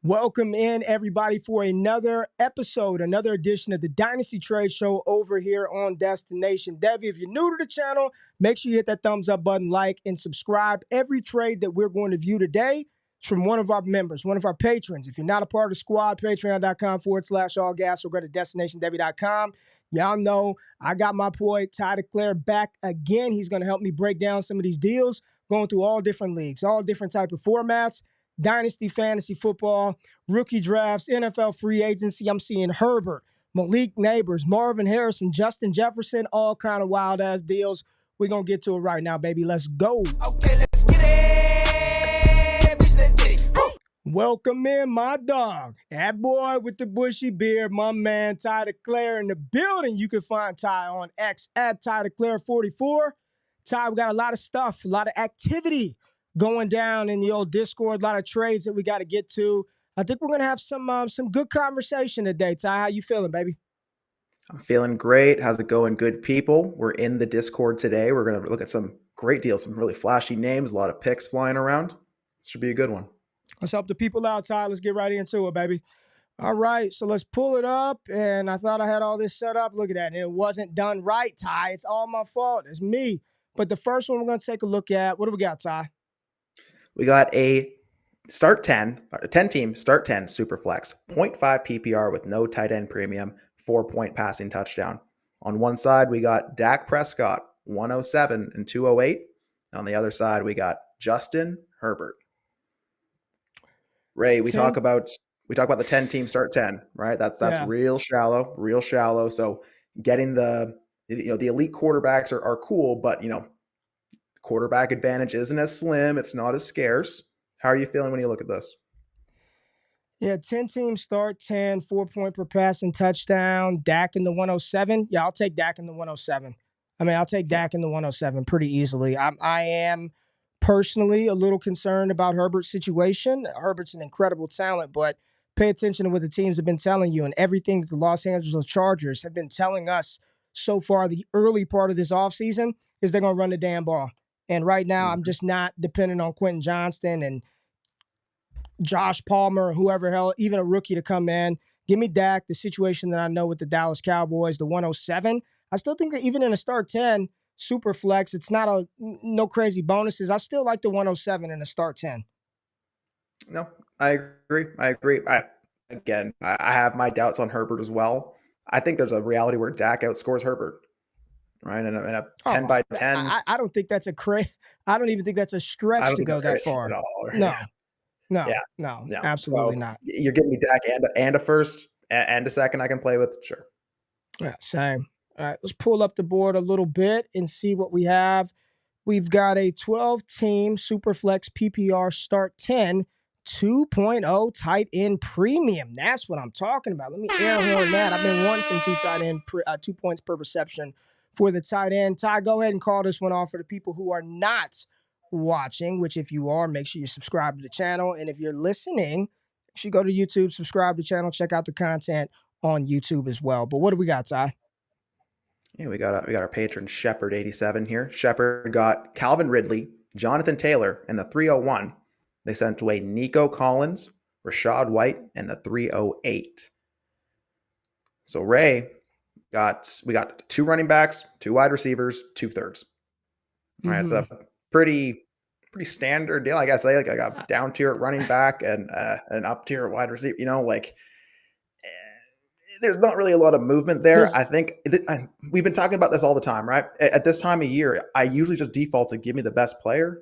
Welcome in, everybody, for another episode, another edition of the Dynasty Trade Show over here on Destination Devy. If you're new to the channel, make sure you hit that thumbs up button, like, and subscribe. Every trade that we're going to view today is from one of our members, one of our patrons. If you're not a part of the squad, patreon.com/allgas, or go to destinationdevy.com. Y'all know I got my boy Ty DeClaire back again. He's going to help me break down some of these deals, going through all different leagues, all different type of formats. Dynasty, fantasy football, rookie drafts, NFL free agency. I'm seeing Herbert, Malik, Nabers, Marvin Harrison, Justin Jefferson, all kind of wild-ass deals. We're going to get to it right now, baby. Let's go. Okay, let's get it. Bitch, let's get it. Woo. Welcome in, my dog. That boy with the bushy beard, my man, Ty DeClaire in the building. You can find Ty on X at Ty DeClaire44. Ty, we got a lot of stuff, a lot of activity going down in the old Discord, a lot of trades that we got to get to. I think we're going to have some good conversation today. Ty, how you feeling, baby? I'm feeling great. How's it going, good people? We're in the Discord today. We're going to look at some great deals, some really flashy names, a lot of picks flying around. This should be a good one. Let's help the people out, Ty. Let's get right into it, baby. All right, so let's pull it up. And I thought I had all this set up. Look at that. And it wasn't done right, Ty. It's all my fault. It's me. But the first one we're going to take a look at, what do we got, Ty? We got a start 10-team start 10 super flex, 0.5 PPR with no tight end premium, 4-point passing touchdown. On one side, we got Dak Prescott, 107 and 208. On the other side, we got Justin Herbert. Ray, we talk about the 10-team start 10, right? That's real shallow. So getting the elite quarterbacks are cool, but quarterback advantage isn't as slim. It's not as scarce. How are you feeling when you look at this? Yeah, 10-team start 10, 4-point per passing touchdown. Dak in the 107. Yeah, I'll take Dak in the 107. I'll take Dak in the 107 pretty easily. I am personally a little concerned about Herbert's situation. Herbert's an incredible talent, but pay attention to what the teams have been telling you and everything that the Los Angeles Chargers have been telling us so far the early part of this offseason is they're going to run the damn ball. And right now, I'm just not dependent on Quentin Johnston and Josh Palmer, whoever hell, even a rookie to come in. Give me Dak, the situation that I know with the Dallas Cowboys, the 107. I still think that even in a start 10, super flex, it's not no crazy bonuses. I still like the 107 in a start 10. No, I agree. I have my doubts on Herbert as well. I think there's a reality where Dak outscores Herbert. Right, and a 10 by 10. I don't think that's I don't even think that's a stretch to go that far. No, absolutely not. You're giving me Dak and a first and a second I can play with, sure. Yeah, same. All right, let's pull up the board a little bit and see what we have. We've got a 12-team Superflex PPR start 10, 2.0 tight end premium. That's what I'm talking about. Let me air horn that. I've been wanting some 2 points per reception for the tight end. Ty, go ahead and call this one off for the people who are not watching, which if you are, make sure you subscribe to the channel. And if you're listening, you should go to YouTube, subscribe to the channel, check out the content on YouTube as well. But what do we got, Ty? Yeah, we got our patron Shepard 87 here. Shepard got Calvin Ridley, Jonathan Taylor, and the 301. They sent away Nico Collins, Rashad White, and the 308. So Ray, we got 2 running backs, 2 wide receivers, 2 thirds. All right, so pretty standard deal, I guess. I got down tier at running back and an up tier at wide receiver. There's not really a lot of movement there. I think we've been talking about this all the time, right? At this time of year, I usually just default to give me the best player.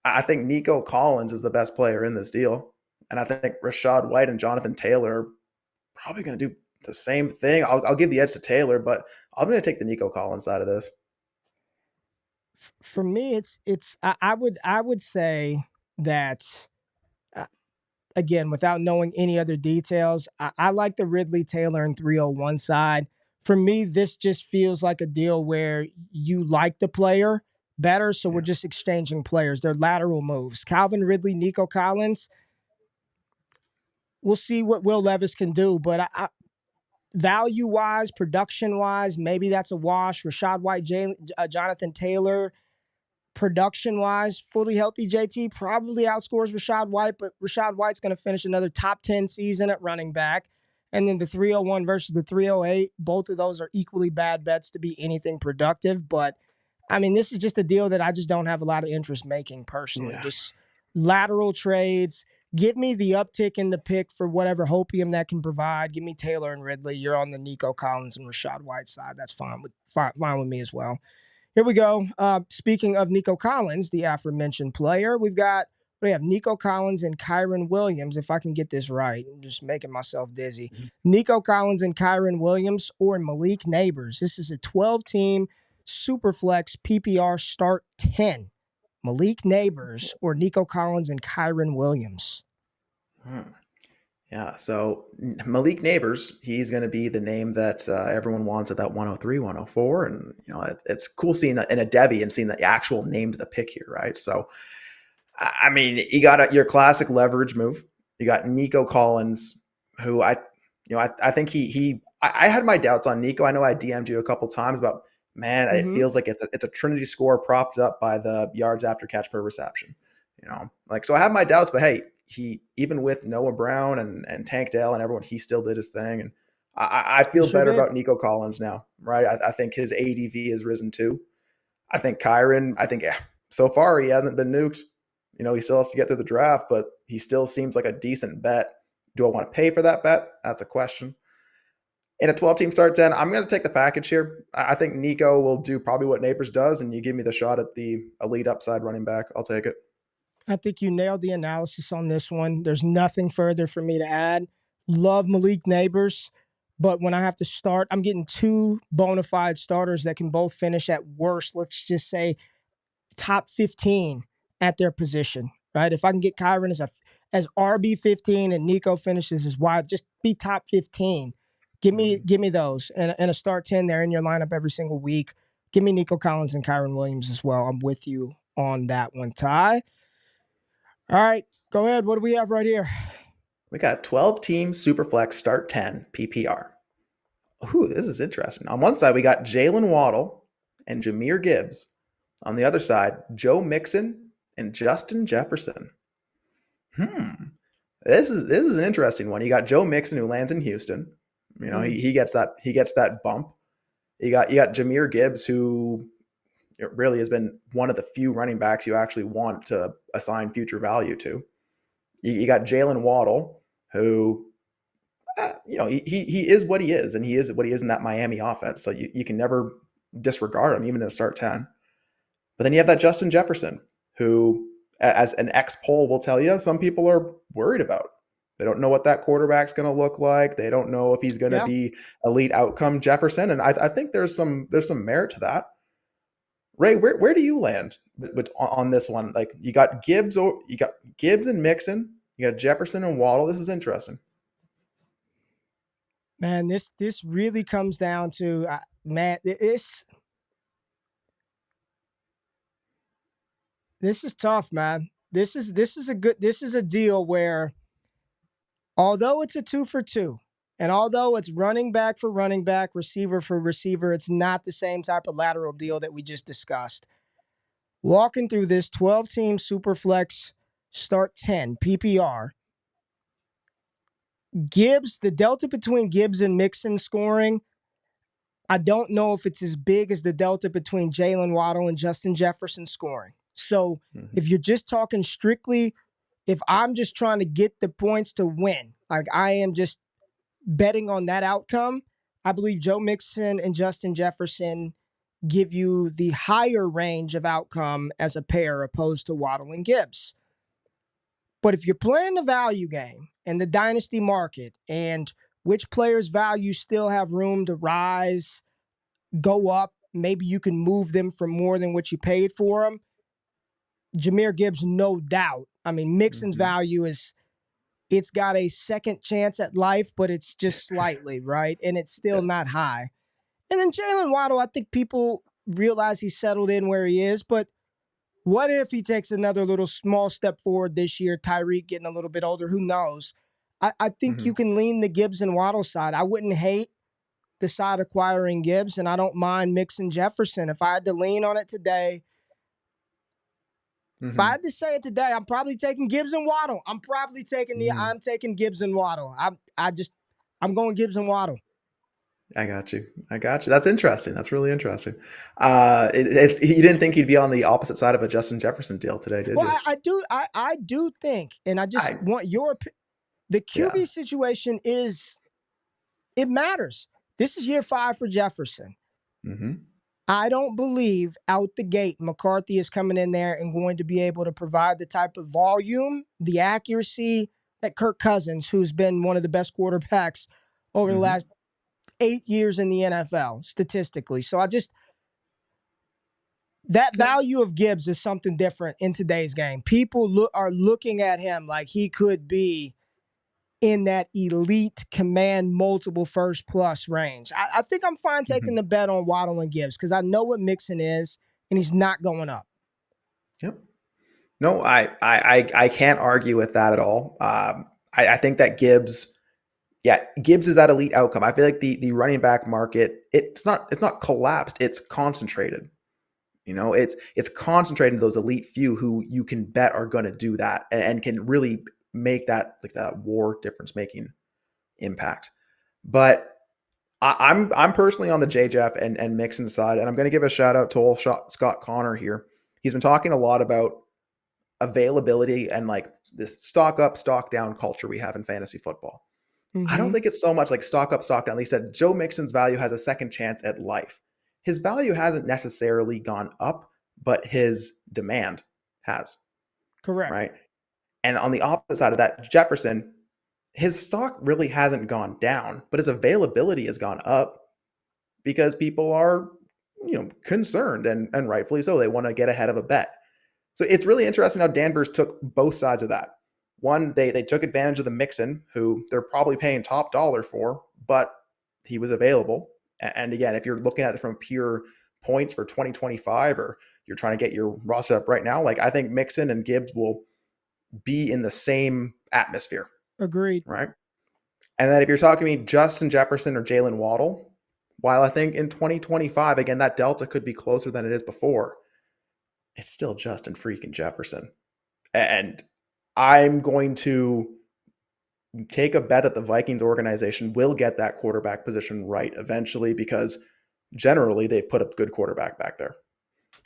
I think Nico Collins is the best player in this deal, and I think Rashad White and Jonathan Taylor are probably going to do the same thing. I'll give the edge to Taylor, but I'm going to take the Nico Collins side of this. For me, I would say that, again, without knowing any other details, I like the Ridley, Taylor, and 301 side. For me, this just feels like a deal where you like the player better, so we're just exchanging players. They're lateral moves. Calvin Ridley, Nico Collins, we'll see what Will Levis can do, but value-wise, production-wise, maybe that's a wash. Rashad White, Jonathan Taylor, production-wise, fully healthy JT probably outscores Rachaad White, but Rachaad White's going to finish another top 10 season at running back. And then the 301 versus the 308, both of those are equally bad bets to be anything productive. But, I mean, this is just a deal that I just don't have a lot of interest making personally. Yeah. Just lateral trades. Give me the uptick in the pick for whatever hopium that can provide. Give me Taylor and Ridley. You're on the Nico Collins and Rachaad White side. That's fine with me as well. Here we go. Speaking of Nico Collins, the aforementioned player, we have Nico Collins and Kyren Williams. If I can get this right, I'm just making myself dizzy. Nico Collins and Kyren Williams or Malik Nabers. This is a 12-team Superflex PPR start 10. Malik Nabers or Nico Collins and Kyren Williams. Yeah, so Malik Nabers, he's going to be the name that everyone wants at that 103, 104. And, it's cool seeing in a Debbie and seeing the actual name to the pick here, right? So, I mean, you got your classic leverage move. You got Nico Collins, who I think I had my doubts on Nico. I know I DM'd you a couple times, but man, it feels like it's a Trinity score propped up by the yards after catch per reception. So I have my doubts, but hey, he, even with Noah Brown and Tank Dell and everyone, he still did his thing. And I feel better about Nico Collins now, right? I think his ADV has risen too. I think Kyren, so far he hasn't been nuked. He still has to get through the draft, but he still seems like a decent bet. Do I want to pay for that bet? That's a question. In a 12-team start 10, I'm going to take the package here. I think Nico will do probably what Nabers does, and you give me the shot at the elite upside running back. I'll take it. I think you nailed the analysis on this one. There's nothing further for me to add. Love Malik Nabers, but when I have to start, I'm getting two bona fide starters that can both finish at worst, let's just say, top 15 at their position, right? If I can get Kyren as RB 15 and Nico finishes as wide, just be top 15. Give me those and a start 10 there in your lineup every single week. Give me Nico Collins and Kyren Williams as well. I'm with you on that one, Ty. All right, go ahead. What do we have right here? We got 12-team Superflex start 10 PPR. Ooh, this is interesting. On one side, we got Jalen Waddle and Jahmyr Gibbs. On the other side, Joe Mixon and Justin Jefferson. This is an interesting one. You got Joe Mixon, who lands in Houston. He gets that bump. You got Jahmyr Gibbs, who it really has been one of the few running backs you actually want to assign future value to. You got Jalen Waddle, who, he is what he is, and he is what he is in that Miami offense. So you can never disregard him, even in a start 10. But then you have that Justin Jefferson, who, as an ex-poll will tell you, some people are worried about. They don't know what that quarterback's going to look like. They don't know if he's going to be elite outcome Jefferson. And I think there's some merit to that. Ray, where do you land on this one? Like, you got Gibbs and Mixon, you got Jefferson and Waddle. This is interesting. Man, this really comes down to this is tough, man. This is a deal where, although it's a 2 for 2, and although it's running back for running back, receiver for receiver, it's not the same type of lateral deal that we just discussed. Walking through this 12-team Superflex start 10 PPR, Gibbs, the delta between Gibbs and Mixon scoring, I don't know if it's as big as the delta between Jalen Waddle and Justin Jefferson scoring. So if you're just talking strictly, if I'm just trying to get the points to win, like I am just betting on that outcome, I believe Joe Mixon and Justin Jefferson give you the higher range of outcome as a pair opposed to Waddle and Gibbs. But if you're playing the value game and the dynasty market and which players' value still have room to rise, go up, maybe you can move them for more than what you paid for them, Jahmyr Gibbs, no doubt. I mean, Mixon's value it's got a second chance at life, but it's just slightly, right? And it's still not high. And then Jalen Waddle, I think people realize he's settled in where he is, but what if he takes another little small step forward this year? Tyreek getting a little bit older, who knows? I think you can lean the Gibbs and Waddle side. I wouldn't hate the side acquiring Gibbs, and I don't mind Mixon Jefferson. If I had to lean on it today, If I had to say it today, I'm probably taking Gibbs and Waddle. I'm taking Gibbs and Waddle. I'm going Gibbs and Waddle. I got you. That's interesting. That's really interesting. You didn't think you'd be on the opposite side of a Justin Jefferson deal today, did you? I do think, and I just want the QB situation it matters. This is year 5 for Jefferson. Mm-hmm. I don't believe out the gate McCarthy is coming in there and going to be able to provide the type of volume, the accuracy that Kirk Cousins, who's been one of the best quarterbacks over the last 8 years in the NFL, statistically. So that value of Gibbs is something different in today's game. People are looking at him like he could be in that elite command multiple first plus range. I think I'm fine taking the bet on Waddle and Gibbs because I know what Mixon is, and he's not going up. Yep. No, I can't argue with that at all. I think that Gibbs is that elite outcome. I feel like the running back market, it's not collapsed, it's concentrated. It's concentrated in those elite few who you can bet are going to do that and can really make that war difference making impact. But I'm personally on the JJF and Mixon side, and I'm going to give a shout out to old Scott Connor here. He's been talking a lot about availability and like this stock up, stock down culture we have in fantasy football. I don't think it's so much like stock up, stock down. He said Joe Mixon's value has a second chance at life. His value hasn't necessarily gone up, but his demand has. Correct. Right. And on the opposite side of that, Jefferson, his stock really hasn't gone down, but his availability has gone up because people are, concerned and rightfully so. They want to get ahead of a bet. So it's really interesting how Danvers took both sides of that. One, they took advantage of the Mixon, who they're probably paying top dollar for, but he was available. And again, if you're looking at it from pure points for 2025, or you're trying to get your roster up right now, like I think Mixon and Gibbs will be in the same atmosphere. Agreed. Right. And then if you're talking to me, Justin Jefferson or Jalen Waddle, while I think in 2025, again, that delta could be closer than it is before, it's still Justin freaking Jefferson. And I'm going to take a bet that the Vikings organization will get that quarterback position right eventually, because generally they've put a good quarterback back there.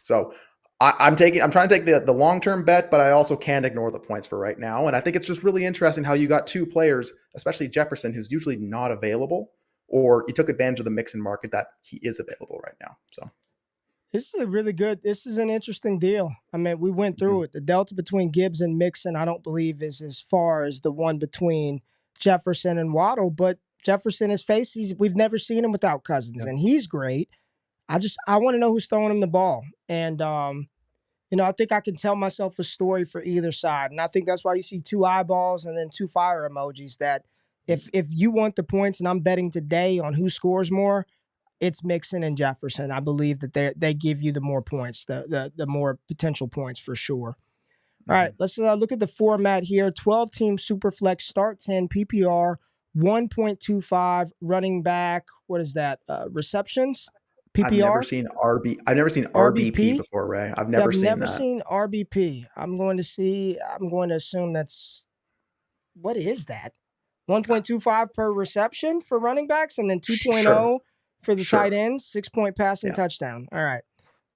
So I'm trying to take the long-term bet, but I also can't ignore the points for right now. And I think it's just really interesting how you got two players, especially Jefferson, who's usually not available, or you took advantage of the Mixon market that he is available right now. So this is an interesting deal. I mean, we went through it. The delta between Gibbs and Mixon, I don't believe is as far as the one between Jefferson and Waddle, but Jefferson is we've never seen him without Cousins, and he's great. I want to know who's throwing him the ball. And, I think I can tell myself a story for either side. And I think that's why you see 2 eyeballs and then 2 fire emojis, that if you want the points and I'm betting today on who scores more, it's Mixon and Jefferson. I believe that they give you the more points, the more potential points for sure. All right, let's look at the format here. 12-team Superflex, start 10, PPR, 1.25, running back. What is that? Receptions? PPR? I've never seen RBP before, Ray. I've never seen RBP. I'm going to assume that's, what is that? 1.25 per reception for running backs, and then 2.0 for the tight ends, 6-point passing touchdown. All right,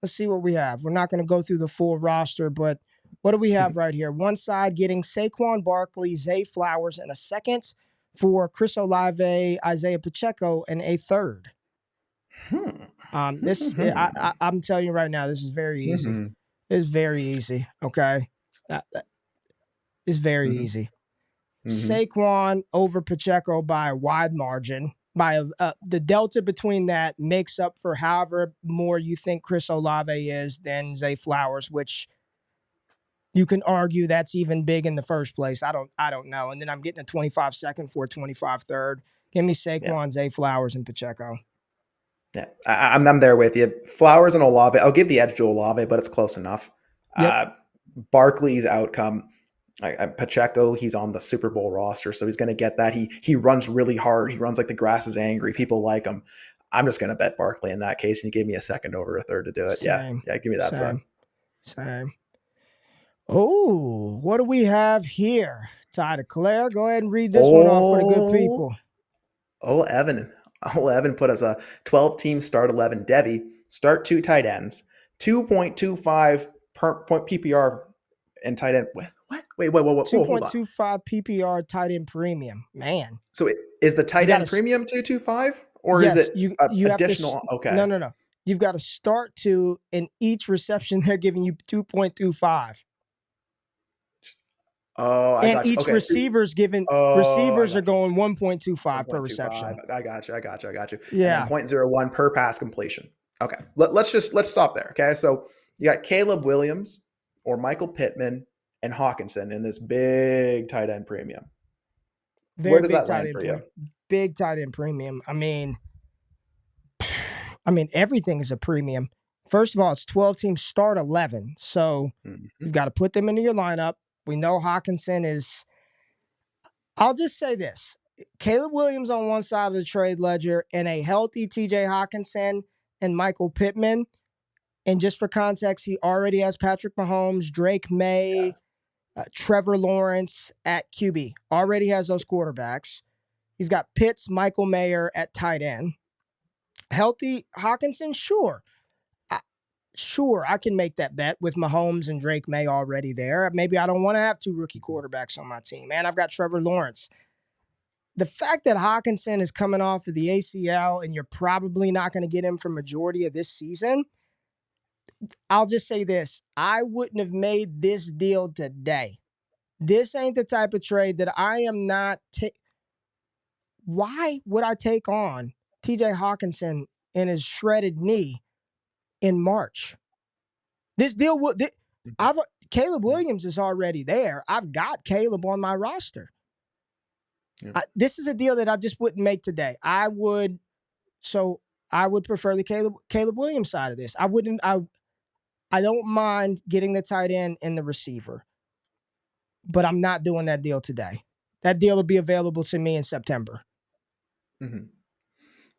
let's see what we have. We're not going to go through the full roster, but what do we have right here? One side getting Saquon, Barkley, Zay Flowers, and a second for Chris Olave, Isaiah Pacheco, and a third. I'm telling you right now, this is very easy. It's very easy. Okay, it's very easy. Saquon over Pacheco by a wide margin. By the delta between that makes up for however more you think Chris Olave is than Zay Flowers, which you can argue that's even big in the first place. I don't know. And then I'm getting a 25 second for a 25 third. Give me Saquon, Zay Flowers, and Pacheco. Yeah, I'm there with you. Flowers and Olave. I'll give the edge to Olave, but it's close enough. Yep. Barkley's outcome. Pacheco, he's on the Super Bowl roster, so he's going to get that. He runs really hard. He runs like the grass is angry. People like him. I'm just going to bet Barkley in that case, and you gave me a second over a third to do it. Same. Yeah, give me that side. Same. Oh, what do we have here? Ty Declare, go ahead and read this one off for the good Oh, people. Evan. Evan put us a 12-team start 11 Debbie, start 2 tight ends, 2.25 per point PPR and tight end. What? Wait, whoa, hold on. 2.25 PPR tight end premium. Man, So is the you tight got end to, premium 225 or is yes, it you have to, additional? Okay. no. You've got to start to, in each reception, they're giving you 2.25. Oh, I And got you. each Okay. receiver's given, Oh, I receivers are got you. going 1.25 per 1.25. reception. I got you. I got you. And then Yeah. 0.01 per pass completion. Okay. Let's stop there. Okay. So you got Caleb Williams or Michael Pittman and Hawkinson in this big tight end premium. Where Very does big that tight land end for you? big tight end premium. I mean, everything is a premium. First of all, it's 12 teams start 11. So Mm-hmm. you've got to put them into your lineup. We know Hawkinson is, I'll just say this: Caleb Williams on one side of the trade ledger and a healthy TJ Hawkinson and Michael Pittman. And just for context, he already has Patrick Mahomes, Drake May, Yes. Trevor Lawrence at QB. Already has those quarterbacks. He's got Pitts, Michael Mayer at tight end. Healthy Hawkinson, sure. Sure, I can make that bet with Mahomes and Drake May already there. Maybe I don't want to have two rookie quarterbacks on my team. And I've got Trevor Lawrence. The fact that Hawkinson is coming off of the ACL and you're probably not going to get him for majority of this season, I'll just say this. I wouldn't have made this deal today. This ain't the type of trade that I am not. Why would I take on TJ Hawkinson and his shredded knee in March? This deal would. I've Caleb Williams is already there. I've got Caleb on my roster. Yeah. This is a deal that I just wouldn't make today. I would. So I would prefer the Caleb Williams side of this. I wouldn't. I don't mind getting the tight end and the receiver, but I'm not doing that deal today. That deal will be available to me in September. Mm-hmm.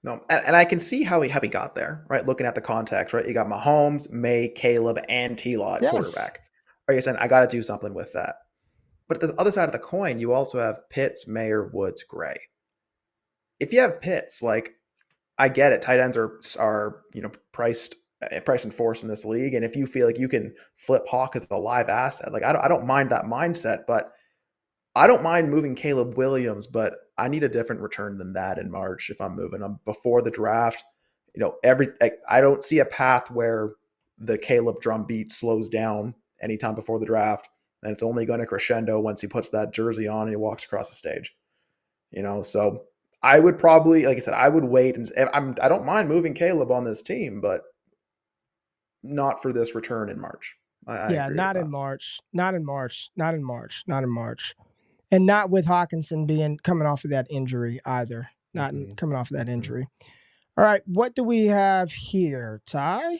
No, and I can see how he got there, right? Looking at the context, right? You got Mahomes, May, Caleb, and T-Law at Yes. quarterback. Are you saying I got to do something with that? But at the other side of the coin, you also have Pitts, Mayer, Woods, Gray. If you have Pitts, like I get it, tight ends are priced and forced in this league, and if you feel like you can flip Hawk as a live asset, like I don't mind that mindset, but I don't mind moving Caleb Williams, but I need a different return than that in March if I'm moving him before the draft. I don't see a path where the Caleb drumbeat slows down anytime before the draft, and it's only going to crescendo once he puts that jersey on and he walks across the stage. So I would probably, like I said, I would wait, and I don't mind moving Caleb on this team, but not for this return in March. I Yeah, agree with not that. in March. Not in March. Not in March. Not in March. And not with Hawkinson being coming off of that injury either. Not coming off of that Mm-hmm. injury. All right, what do we have here, Ty?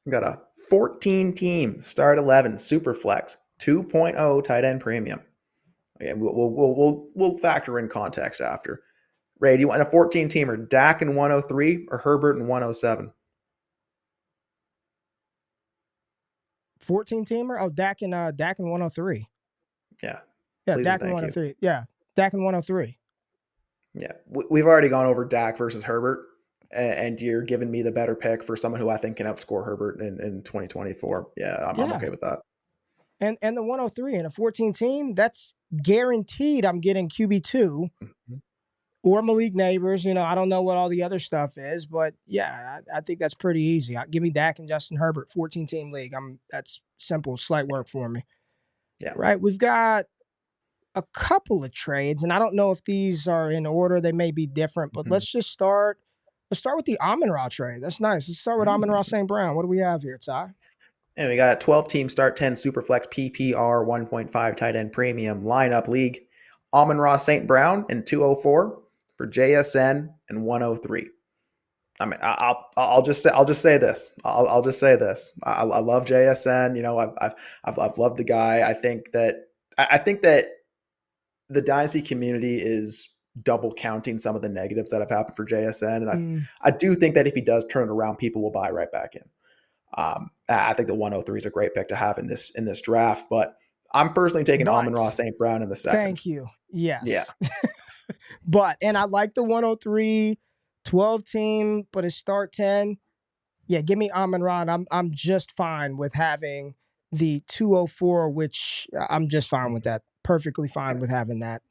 We got a 14-team start 11 super flex 2.0 tight end premium. Okay, we'll factor in context after. Ray, do you want a 14-teamer Dak in 103 or Herbert in 107? 14 teamer? Oh, Dak and 103. Yeah, Yeah, please and Dak and thank you. 103. Yeah, Dak and 103. Yeah, we've already gone over Dak versus Herbert, and you're giving me the better pick for someone who I think can outscore Herbert in 2024. Yeah, I'm Yeah. okay with that. And the 103 and a 14 team, that's guaranteed I'm getting QB2 Mhm. or Malik Nabers. I don't know what all the other stuff is, but yeah, I think that's pretty easy. Give me Dak and Justin Herbert, 14 team league. That's simple, slight work for me. Yeah. Right. We've got a couple of trades, and I don't know if these are in order. They may be different, but Mhm. let's start with the Amon-Ra trade. That's nice. Let's start with Amon-Ra Mm. St. Brown. What do we have here, Ty? And we got a 12-team start 10 Superflex PPR 1.5 tight end premium lineup league. Amon-Ra St. Brown in 204 for JSN and 103. I mean, I'll just say this. I'll just say this. I love JSN. I've loved the guy. I think that the Dynasty community is double counting some of the negatives that have happened for JSN, and I do think that if he does turn it around, people will buy right back in. I think the 103 is a great pick to have in this draft, but I'm personally taking Amon-Ra St. Brown in the second. Thank you. Yeah. Yes. And I like the 103, 12 team, but his start 10. Yeah, give me Amon-Ra. I'm just fine with having the 204, which I'm just fine with that. Perfectly fine with having that.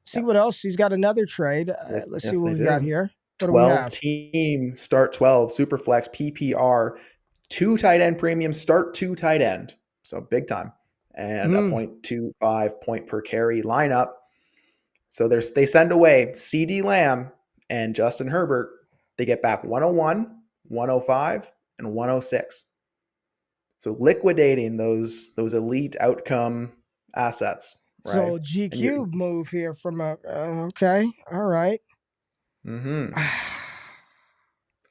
See what else? He's got another trade. Let's see what we've got here. What 12 team, start 12, Superflex, PPR, 2 tight end premium, start 2 tight end. So big time. And a 0.25 point per carry lineup. So they send away CeeDee Lamb and Justin Herbert. They get back 101, 105, and 106. So liquidating those elite outcome assets. Right? So GQ move here from a okay, all right. Mm-hmm.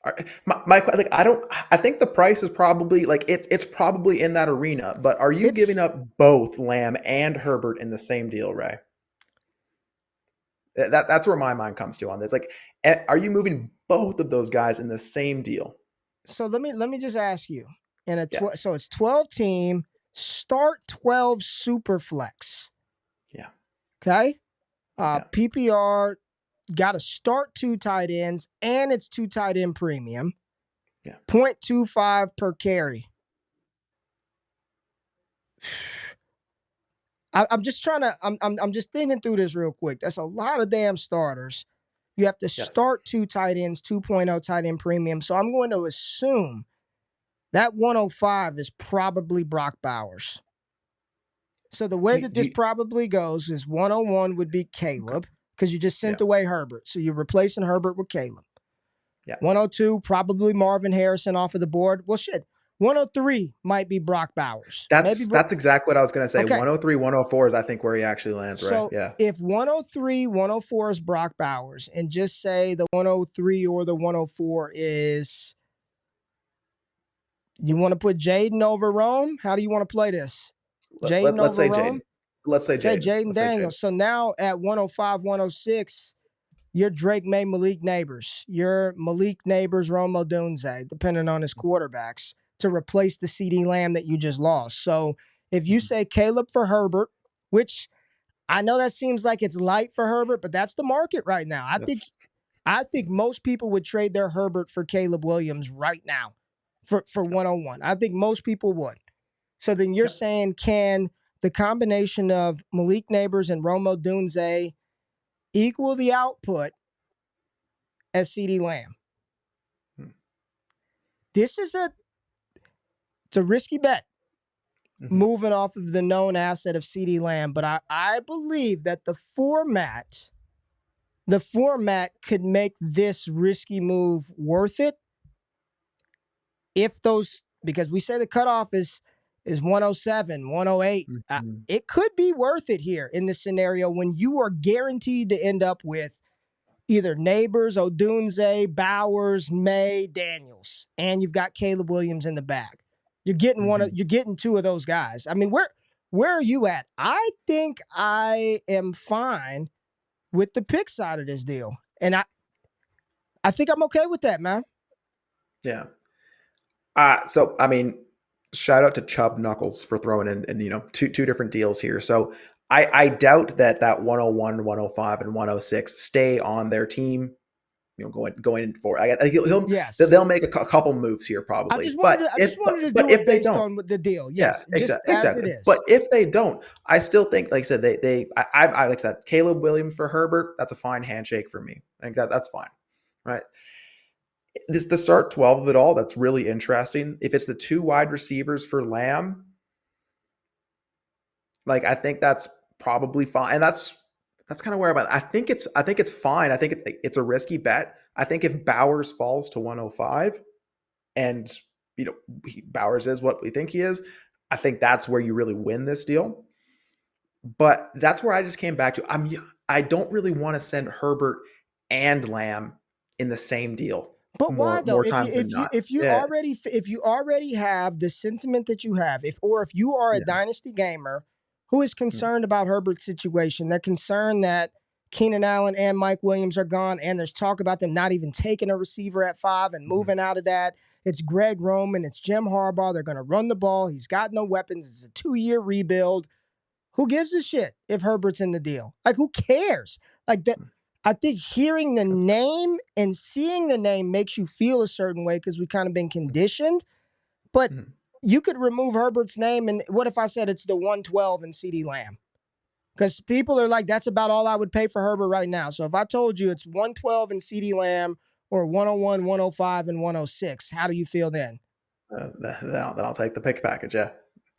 I think the price is probably it's probably in that arena. But are you giving up both Lamb and Herbert in the same deal, Ray? That's where my mind comes to on this. Like, are you moving both of those guys in the same deal? So let me just ask you. So it's 12 team, start 12 super flex. Yeah. Okay. PPR got to start 2 tight ends, and it's 2 tight end premium. Yeah. 0.25 per carry. I'm just trying to. I'm just thinking through this real quick. That's a lot of damn starters. You have to start 2 tight ends, 2.0 tight end premium. So I'm going to assume that 105 is probably Brock Bowers. So the way that this probably goes is 101 would be Caleb because you just sent away Herbert. So you're replacing Herbert with Caleb. Yeah. 102, probably Marvin Harrison off of the board. Well, shit. 103 might be Brock Bowers. That's exactly what I was going to say. Okay. 103, 104 is, I think, where he actually lands, right? So if 103, 104 is Brock Bowers, and just say the 103 or the 104 is, you want to put Jaden over Rome? How do you want to play this? Jaden over Rome? Let's say Jaden. Jaden Daniels. So now at 105, 106, you're Drake May, Malik Nabers. You're Malik Nabers, Rome Odunze, depending on his quarterbacks, to replace the CeeDee Lamb that you just lost. So if you say Caleb for Herbert, which I know that seems like it's light for Herbert, but that's the market right now. I think most people would trade their Herbert for Caleb Williams right now for 101. I think most people would. So then you're saying, can the combination of Malik Nabers and Rome Odunze equal the output as CeeDee Lamb? This is it's a risky bet, moving off of the known asset of CeeDee Lamb, but I believe that the format could make this risky move worth it because we say the cutoff is 107, 108. It could be worth it here in this scenario when you are guaranteed to end up with either Nabers, Odunze, Bowers, May, Daniels, and you've got Caleb Williams in the bag. You're getting you're getting 2 of those guys. I mean, where are you at? I think I am fine with the pick side of this deal. And I think I'm okay with that, man. Yeah. So I mean, shout out to Chubb Knuckles for throwing in two different deals here. So I doubt that 101, 105, and 106 stay on their team. Going forward, they'll make a couple moves here probably. I just wanted to do it based on the deal. Yes, exactly. As it is. But if they don't, I still think, like I said, I like that Caleb Williams for Herbert. That's a fine handshake for me. I think that's fine, right? This the start 12 of it all. That's really interesting. If it's the 2 wide receivers for Lamb, like I think that's probably fine, and that's kind of where I'm at. I think it's fine. I think it's a risky bet. I think if Bowers falls to 105 and, Bowers is what we think he is, I think that's where you really win this deal. But that's where I just came back to. I don't really want to send Herbert and Lamb in the same deal. But why though? If you already have the sentiment that you have, if you are a dynasty gamer who is concerned about Herbert's situation, they're concerned that Keenan Allen and Mike Williams are gone, and there's talk about them not even taking a receiver at 5 and moving out of that, It's Greg Roman. It's Jim Harbaugh. They're going to run the ball. He's got no weapons. It's a 2-year rebuild. Who gives a shit if Herbert's in the deal? Like, who cares? Like that. I think hearing the name and seeing the name makes you feel a certain way because we've kind of been conditioned. But you could remove Herbert's name, and what if I said it's the 112 and CeeDee Lamb? Because people are like, that's about all I would pay for Herbert right now. So if I told you it's 112 and CeeDee Lamb or 101, 105, and 106, how do you feel then? Then I'll take the pick package. Yeah.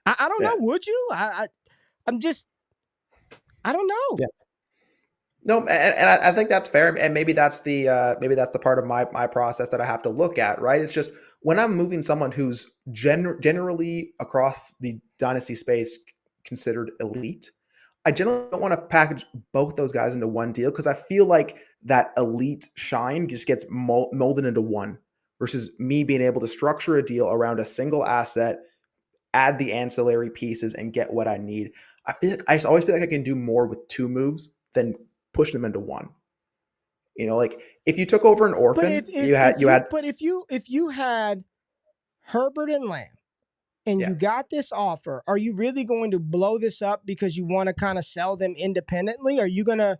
I don't know. Would you? I'm just, I don't know. Yeah. No, and I think that's fair, and maybe that's the part of my process that I have to look at, right? It's just when I'm moving someone who's generally across the dynasty space considered elite, I generally don't want to package both those guys into one deal because I feel like that elite shine just gets molded into one versus me being able to structure a deal around a single asset, add the ancillary pieces, and get what I need. I always feel like I can do more with two moves than push them into one. Like if you took over an orphan, if you had Herbert and Lamb and you got this offer, are you really going to blow this up because you want to kind of sell them independently? Are you going to,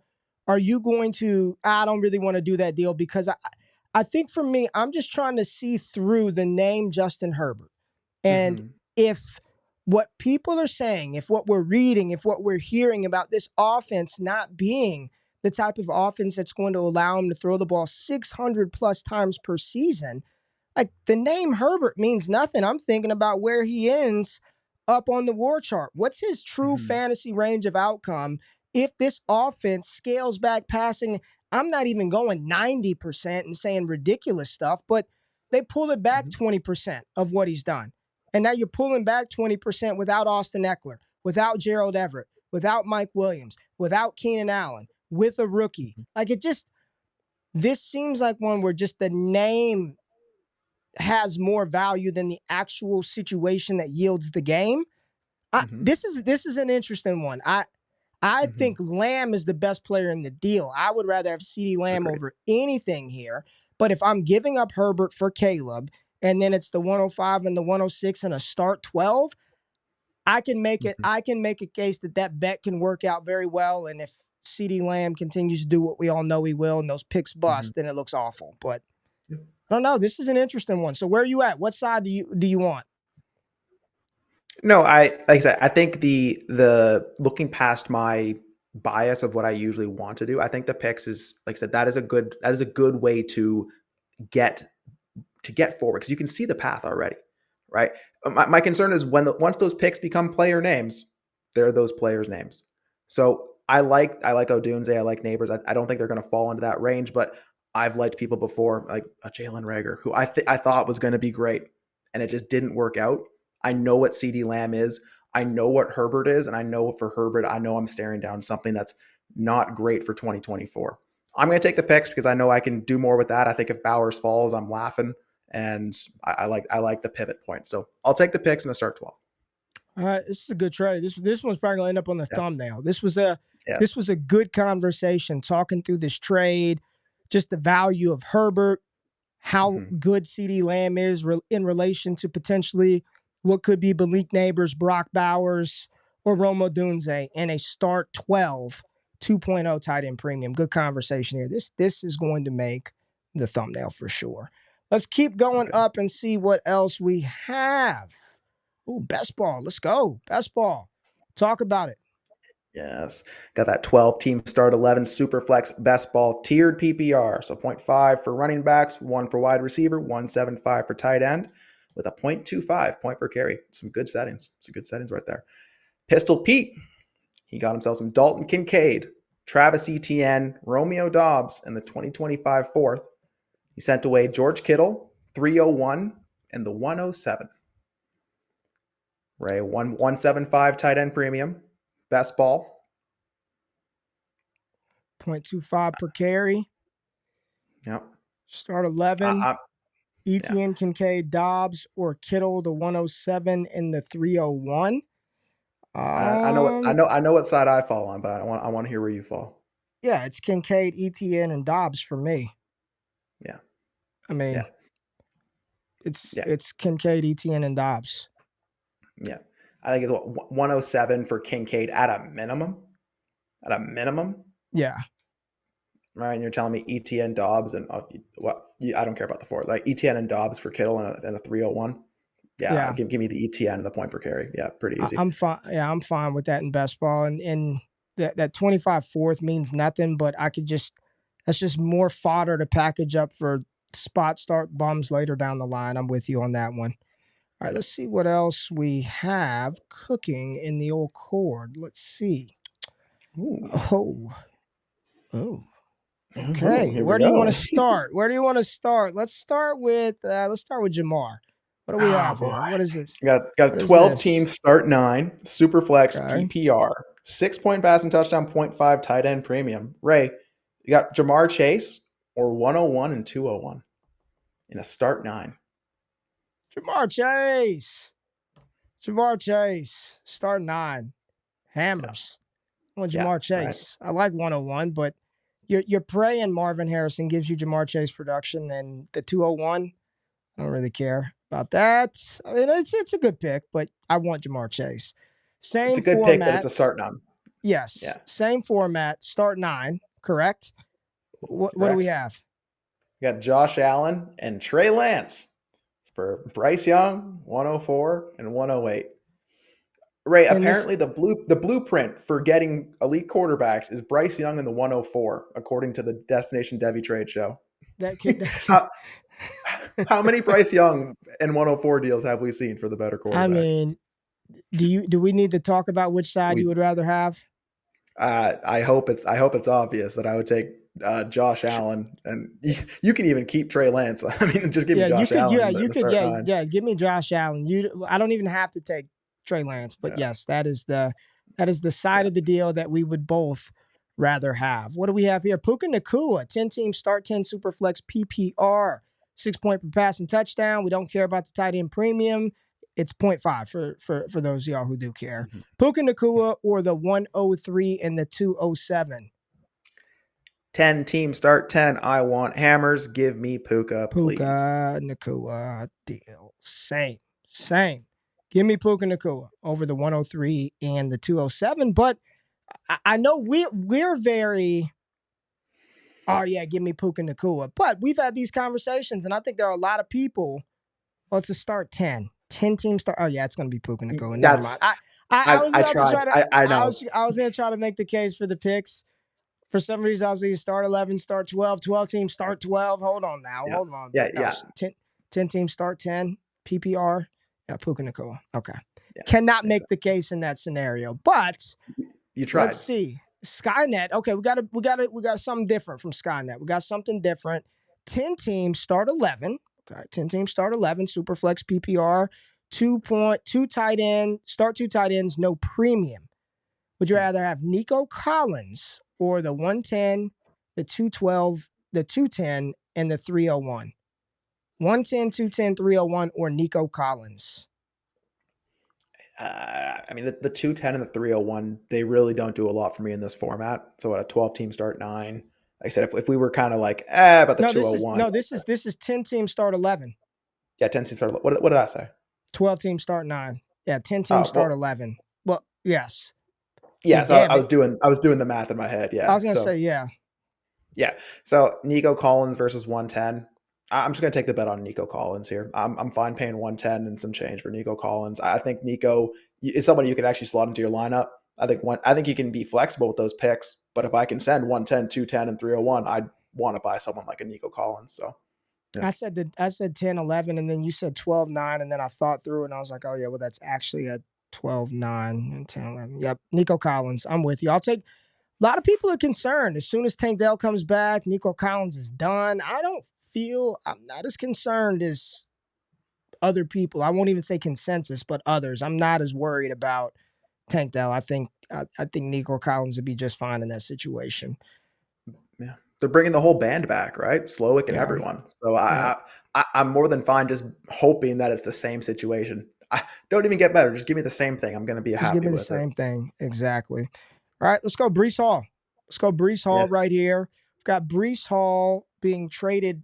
I don't really want to do that deal because I think for me, I'm just trying to see through the name Justin Herbert. And if what people are saying, if what we're reading, if what we're hearing about this offense not being the type of offense that's going to allow him to throw the ball 600 plus times per season, like the name Herbert means nothing. I'm thinking about where he ends up on the war chart. What's his true fantasy range of outcome if this offense scales back passing? I'm not even going 90% and saying ridiculous stuff, but they pull it back 20% of what he's done. And now you're pulling back 20% without Austin Eckler, without Gerald Everett, without Mike Williams, without Keenan Allen, with a rookie. Like this seems like one where just the name has more value than the actual situation that yields the game. This is an interesting one. I think Lamb is the best player in the deal. I would rather have CeeDee Lamb over anything here. But if I'm giving up Herbert for Caleb, and then it's the 105 and the 106 and a start 12, I can make it. I can make a case that bet can work out very well. And if CeeDee Lamb continues to do what we all know he will, and those picks bust, then it looks awful. But I don't know. This is an interesting one. So where are you at? What side do you want? No, like I said, I think the looking past my bias of what I usually want to do, I think the picks is, like I said, that is a good way to get forward because you can see the path already, right? My concern is once those picks become player names, they're those players' names. So I like Odunze, I like Nabers. I don't think they're going to fall into that range, but I've liked people before, like a Jalen Reagor, who I thought was going to be great, and it just didn't work out. I know what CeeDee Lamb is. I know what Herbert is, and I know for Herbert, I know I'm staring down something that's not great for 2024. I'm going to take the picks because I know I can do more with that. I think if Bowers falls, I'm laughing, and I like the pivot point. So I'll take the picks and the start 12. All right, this is a good trade. This one's probably gonna end up on the thumbnail. This was a good conversation talking through this trade, just the value of Herbert, how good CeeDee Lamb is in relation to potentially what could be Malik Nabers, Brock Bowers, or Rome Odunze, and a start 12 2.0 tight end premium. Good conversation here. This is going to make the thumbnail for sure. Let's keep going up and see what else we have. Ooh, best ball. Let's go. Best ball. Talk about it. Yes. Got that 12 team start 11 super flex best ball tiered PPR. So 0.5 for running backs, 1 for wide receiver, 1.75 for tight end with a 0.25 point per carry. Some good settings. Some good settings right there. Pistol Pete. He got himself some Dalton Kincaid, Travis Etienne, Romeo Doubs, and the 2025 fourth. He sent away George Kittle, 301, and the 107. Ray, 175 tight end premium. Best ball. 0.25 per carry. Yep. Start 11. Etienne, Kincaid, Doubs, or Kittle, the 107 and the 301. I know what side I fall on, but I want to hear where you fall. Yeah, it's Kincaid, Etienne, and Doubs for me. Yeah. I mean, It's Kincaid, ETN, and Dobbs. Yeah. I think it's 107 for Kincaid at a minimum. At a minimum. Yeah. Right. And you're telling me ETN, Dobbs, and I don't care about the four. Like ETN and Dobbs for Kittle and a 301. Yeah. Give me the ETN and the point per carry. Yeah. Pretty easy. I'm fine. Yeah. I'm fine with that in best ball. And that 25 fourth means nothing, but that's just more fodder to package up for spot start bums later down the line. I'm with you on that one. All right, let's see what else we have cooking in the old cord. Let's see. Ooh. Oh. Okay. Where do you want to start? Let's start with Jahmyr. What do we have here? What is this? Got a 12-team start 9, super flex PPR, 6-point passing touchdown, 0.5 tight end premium. Ray, you got Jahmyr Chase or 101 and 201 in a start 9. Jahmyr Chase, start 9. Hammers. I want Jahmyr Chase. Right. I like 101, but you're praying Marvin Harrison gives you Jahmyr Chase production, and the 201, I don't really care about that. I mean, it's a good pick, but I want Jahmyr Chase. Same it's a good format, pick, but it's a start 9. Yes. Yeah. Same format, start 9, correct? What do we have? We got Josh Allen and Trey Lance for Bryce Young, 104 and 108. Ray, and apparently the blueprint for getting elite quarterbacks is Bryce Young in the 104, according to the Destination Devy Trade Show. How many Bryce Young and 104 deals have we seen for the better quarterback? I mean, do we need to talk about which side you would rather have? I hope it's obvious that I would take Josh Allen, and you can even keep Trey Lance. I mean, just give me Josh Allen. Give me Josh Allen. I don't even have to take Trey Lance, but yes, that is the side of the deal that we would both rather have. What do we have here? Puka Nacua, 10-team start 10 Superflex PPR, 6-point per passing touchdown. We don't care about the tight end premium. It's 0.5 for those of y'all who do care. Mm-hmm. Puka Nacua or the 103 and the 207. 10-team start 10. I want hammers. Give me Puka, please. Puka Nacua deal. Same. Give me Puka Nacua over the 103 and the 207. But I know we're very, give me Puka Nacua. But we've had these conversations, and I think there are a lot of people. Well, it's a start 10. 10-team start. Oh, yeah, it's going to be Puka Nacua. Never mind. I was going to try to make the case for the picks. For some reason, I was going to start 11, start 12, 12-team start 12. Hold on now. Yeah. Hold on. Yeah. 10-team start 10, PPR. Yeah, Puka Nacua. Okay. Yeah, cannot make the case in that scenario, but you tried. Let's see. Skynet. Okay, we got something different from Skynet. We got something different. 10-team start 11. Okay, 10-team start 11. Superflex PPR. 2 tight end. Start 2 tight ends. No premium. Would you rather have Nico Collins or the 110, the 212, the 210, and the 301? 110, 210, 301, or Nico Collins? I mean, the 210 and the 301, they really don't do a lot for me in this format. So at a 12-team start 9, like I said, if we were kind of like, about the 201. This is 10-team start 11. Yeah, 10-team start. What did I say? 12-team start 9. Yeah, 10-team start 11. Well, yes. Yeah, so I was doing the math in my head. Yeah, I was gonna say yeah. Yeah. So Nico Collins versus 110. I'm just going to take the bet on Nico Collins here. I'm fine paying 110 and some change for Nico Collins. I think Nico is someone you can actually slot into your lineup. I think you can be flexible with those picks, but if I can send 110, 210, and 301, I'd want to buy someone like a Nico Collins. So yeah. I said 10, 11, and then you said 12, 9, and then I thought through and I was like, oh yeah, well that's actually a 12, 9, and 10, 11. Yep, Nico Collins. I'm with you. A lot of people are concerned. As soon as Tank Dell comes back, Nico Collins is done. I'm not as concerned as other people. I won't even say consensus, but others. I'm not as worried about Tank Dell. I think Nico Collins would be just fine in that situation. Yeah, they're bringing the whole band back, right? Slowick and everyone. So I'm more than fine just hoping that it's the same situation. Don't even get better. Just give me the same thing. I'm going to be happy with it. Just give me the same thing. Exactly. All right, let's go Breece Hall. Right here. We've got Breece Hall being traded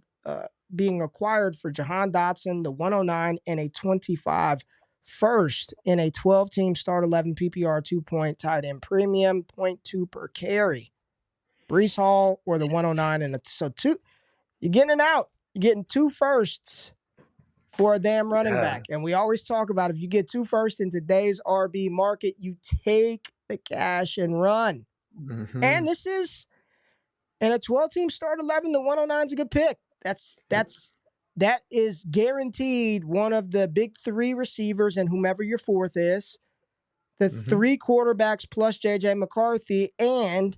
being acquired for Jahan Dotson, the 109, and a 25 first in a 12-team start 11 PPR 2-point tight end premium, 0.2 per carry. Breece Hall or the 109 and so two. You're getting it out. You're getting 2 firsts for a damn running back. And we always talk about if you get 2 firsts in today's RB market, you take the cash and run. Mm-hmm. And this is in a 12-team start 11, the 109 is a good pick. That is guaranteed one of the big 3 receivers and whomever your 4th is, the 3 quarterbacks plus J.J. McCarthy and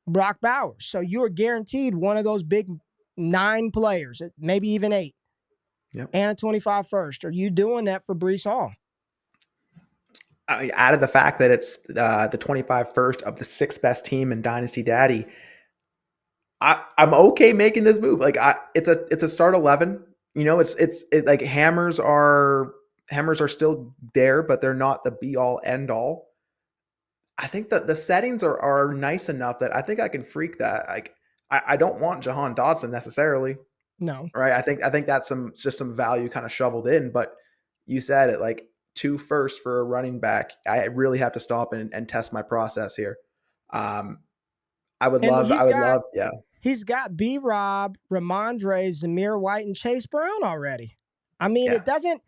Brock Bowers. So you're guaranteed one of those big 9 players, maybe even 8, and a 25 first. Are you doing that for Breece Hall? Out of the fact that it's the 25 first of the 6th best team in Dynasty Daddy, I'm okay making this move. Like it's a start 11. You know, it's like hammers are still there, but they're not the be all end all. I think that the settings are nice enough that I think I can freak that. Like I don't want Jahan Dotson necessarily. No. Right. I think that's just some value kind of shoveled in, but you said it, like 2 firsts for a running back. I really have to stop and test my process here. I would love. Yeah. He's got B-Rob, Ramondre, Jahmyr White, and Chase Brown already. I mean, it doesn't,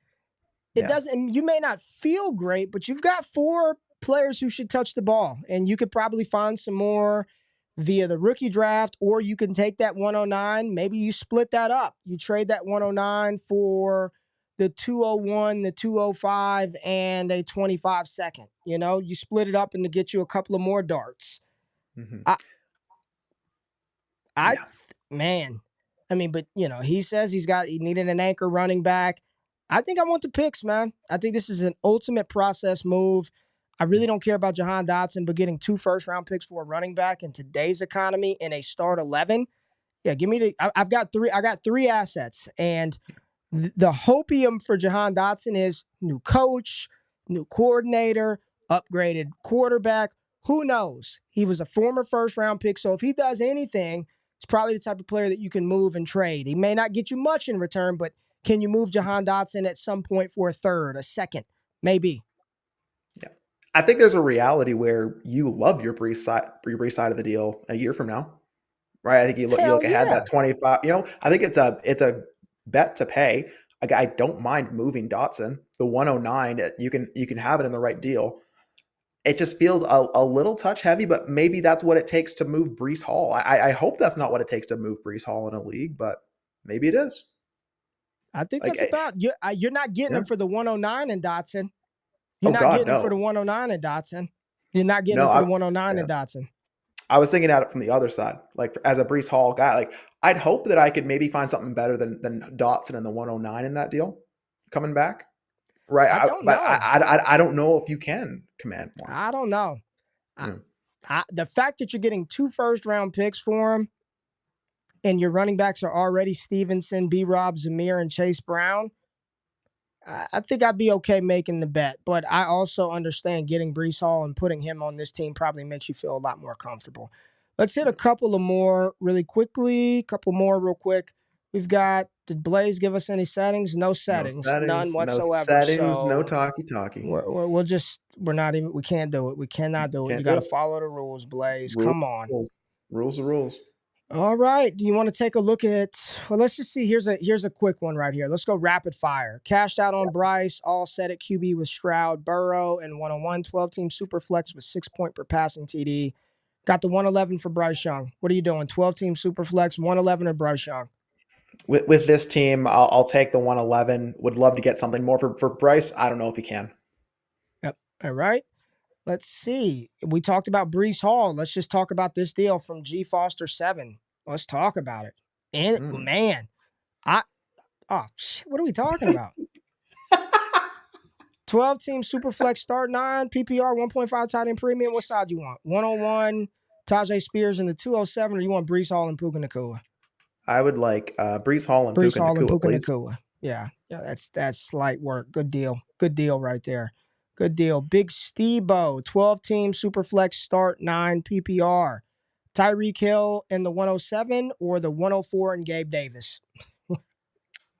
you may not feel great, but you've got 4 players who should touch the ball, and you could probably find some more via the rookie draft, or you can take that 109. Maybe you split that up. You trade that 109 for the 201, the 205, and a 25 second. You know, you split it up and to get you a couple of more darts. Mm-hmm. Man, I mean, but you know, he says he needed an anchor running back. I think I want the picks, man. I think this is an ultimate process move. I really don't care about Jahan Dotson, but getting 2 first-round picks for a running back in today's economy in a start 11, give me I've got 3. I got 3 assets, and the hopium for Jahan Dotson is new coach, new coordinator, upgraded quarterback. Who knows? He was a former first-round pick, so if he does anything, he's probably the type of player that you can move and trade. He may not get you much in return, but can you move Jahan Dotson at some point for a 3rd, a 2nd? Maybe. Yeah. I think there's a reality where you love your Breece side of the deal a year from now, right? I think you look ahead that 25. You know, I think it's a bet to pay. I don't mind moving Dotson. The 109, you can have it in the right deal. It just feels a little touch heavy, but maybe that's what it takes to move Breece Hall. I hope that's not what it takes to move Breece Hall in a league, but maybe it is. I think that's about you're not getting him for the 109 in Dotson. You're not getting him for the 109 in Dotson. You're not getting him for the 109 in Dotson. I was thinking at it from the other side. Like as a Breece Hall guy, like I'd hope that I could maybe find something better than Dotson and the 109 in that deal coming back. Right. I don't know. I don't know if you can command more. I don't know. The fact that you're getting 2 first-round picks for him and your running backs are already Stevenson, B-Rob, Jahmyr, and Chase Brown, I think I'd be okay making the bet. But I also understand getting Breece Hall and putting him on this team probably makes you feel a lot more comfortable. Let's hit a couple of more really quickly. Couple more real quick. We've got, did Blaze give us any settings? No settings. None whatsoever. No settings, so no talkie. We can't do it. We cannot do it. You got to follow the rules, Blaze. Come on. Rules are rules. All right. Do you want to take a look at, well, let's just see. Here's a quick one right here. Let's go rapid fire. Cashed out on Bryce, all set at QB with Stroud, Burrow, and 101. 12-team super flex with 6 point per passing TD. Got the 111 for Bryce Young. What are you doing? 12-team super flex, 111 or Bryce Young? With this team, I'll take the 111. Would love to get something more for Bryce. I don't know if he can. Yep. All right. Let's see. We talked about Breece Hall. Let's just talk about this deal from G Foster 7. Let's talk about it. And man, what are we talking about? 12-team Superflex start 9, PPR 1.5 tight end premium. What side you want? 101, Tyjae Spears in the 207, or you want Breece Hall and Puka Nacua? I would like Breece Hall and Puka Nacua. Yeah, that's slight work. Good deal. Good deal right there. Good deal. Big Stebo, 12-team Superflex start 9 PPR. Tyreek Hill in the 107 or the 104 and Gabe Davis?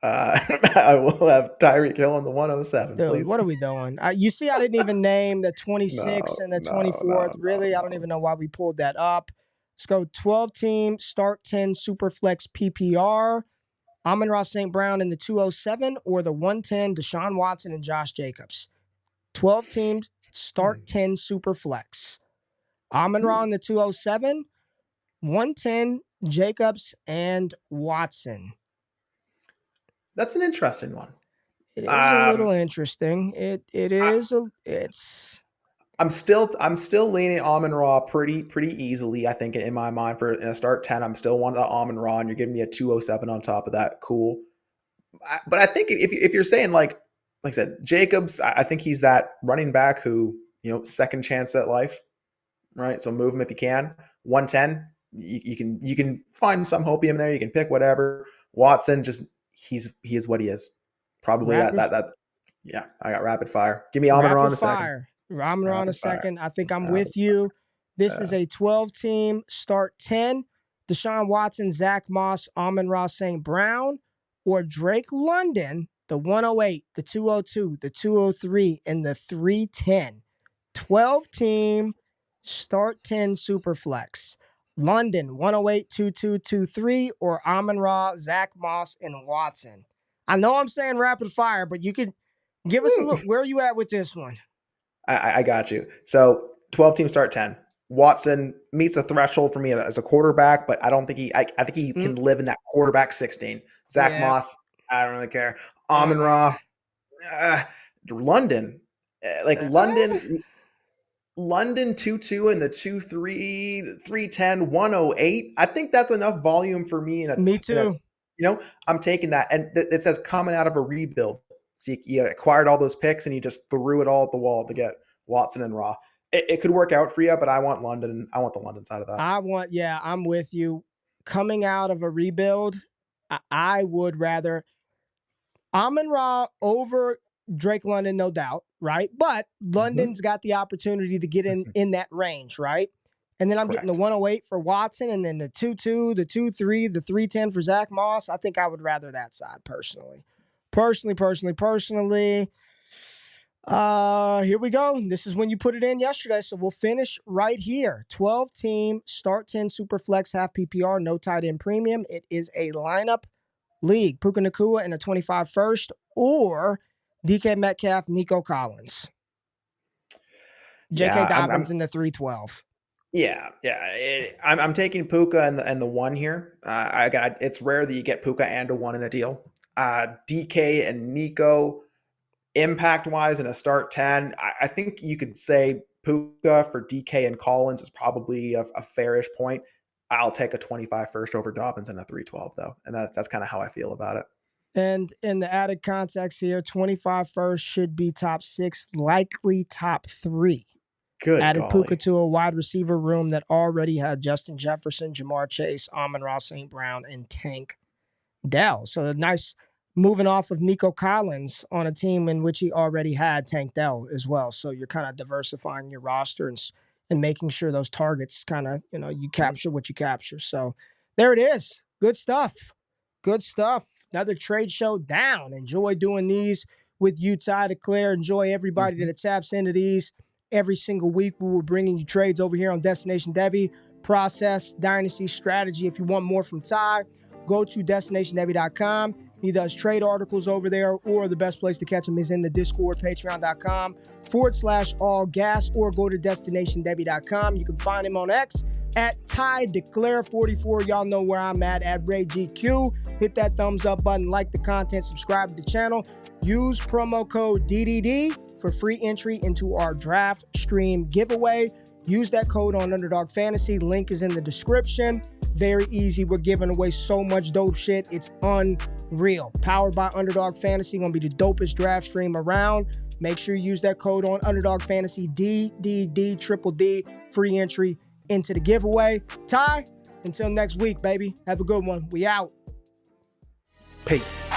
I will have Tyreek Hill in the 107, Dude, please. what are we doing? You see, I didn't even name the 26th and the 24th. Really, I don't even know why we pulled that up. Let's go 12-team, start 10, Superflex PPR. Amon-Ra St. Brown in the 207 or the 110, Deshaun Watson and Josh Jacobs. 12 teams, start 10, Superflex. Amon-Ra in the 207, 110, Jacobs and Watson. That's an interesting one. It is a little interesting. I'm still leaning Amon-Ra pretty easily. I think in my mind in a start 10, I'm still one of the Amon-Ra, and you're giving me a 207 on top of that. Cool. But I think if you're saying like I said, Jacobs, I think he's that running back who, second chance at life, right? So move him if you can. 110, you can find some hopium there. You can pick whatever. Watson, he is what he is. Probably that. Yeah, I got rapid fire. Give me Amon-Ra in a second. Amon-Ra in a second. I think I'm with you. This is a 12-team, start 10. Deshaun Watson, Zach Moss, Amon-Ra St. Brown, or Drake London, the 108, the 202, the 203, and the 310. 12-team, start 10, Superflex. London, 108, 2223, or Amon-Ra, Zach Moss, and Watson. I know I'm saying rapid fire, but you could give us a look. Where are you at with this one? I got you. So 12-team, start 10. Watson meets a threshold for me as a quarterback, but I don't think I think he can live in that quarterback 16. Zach Moss, I don't really care. Amon-Ra, London, London 2-2 and the 2-3, 310, 108. I think that's enough volume for me. Me too. I'm taking that. And it says coming out of a rebuild. So you acquired all those picks and you just threw it all at the wall to get Watson and Ra. It could work out for you, but I want London. I want the London side of that. I'm with you. Coming out of a rebuild, I would rather Amon-Ra over Drake London, no doubt, right? But London's got the opportunity to get in that range, right? And then I'm getting the 108 for Watson, and then the 2-2, the 2-3, the 310 for Zach Moss. I think I would rather that side personally. Here we go. This is when you put it in yesterday, so we'll finish right here. 12-team, start 10, Superflex, half PPR, no tight end premium. It is a lineup league. Puka Nacua in a 25 first, or DK Metcalf, Nico Collins. J.K. Dobbins in the 312. Yeah. I'm taking Puka and the 1 here. It's rare that you get Puka and a 1 in a deal. DK and Nico, impact-wise in a start 10, I think you could say Puka for DK and Collins is probably a fairish point. I'll take a 25 first over Dobbins and a 312, though. And that's kind of how I feel about it. And in the added context here, 25 first should be top 6, likely top 3. Good. Added Puka to a wide receiver room that already had Justin Jefferson, Ja'Marr Chase, Amon-Ra St. Brown, and Tank Dell. So a nice moving off of Nico Collins on a team in which he already had Tank Dell as well. So you're kind of diversifying your roster and making sure those targets kind of, you capture what you capture. So there it is. Good stuff. Another trade show down. Enjoy doing these with you, Ty, to Claire. Enjoy everybody that taps into these every single week. We were bringing you trades over here on Destination Devy, process, dynasty, strategy. If you want more from Ty, go to destinationdevy.com. He does trade articles over there, or the best place to catch him is in the Discord, patreon.com/allgas, or go to destinationdevy.com. You can find him on X at TyDeclare44. Y'all know where I'm at RayGQ. Hit that thumbs up button, like the content, subscribe to the channel. Use promo code DDD for free entry into our draft stream giveaway. Use that code on Underdog Fantasy. Link is in the description. Very easy. We're giving away so much dope shit. It's unreal. Powered by Underdog Fantasy. Going to be the dopest draft stream around. Make sure you use that code on Underdog Fantasy. DDD. Free entry into the giveaway. Ty, until next week, baby. Have a good one. We out. Peace.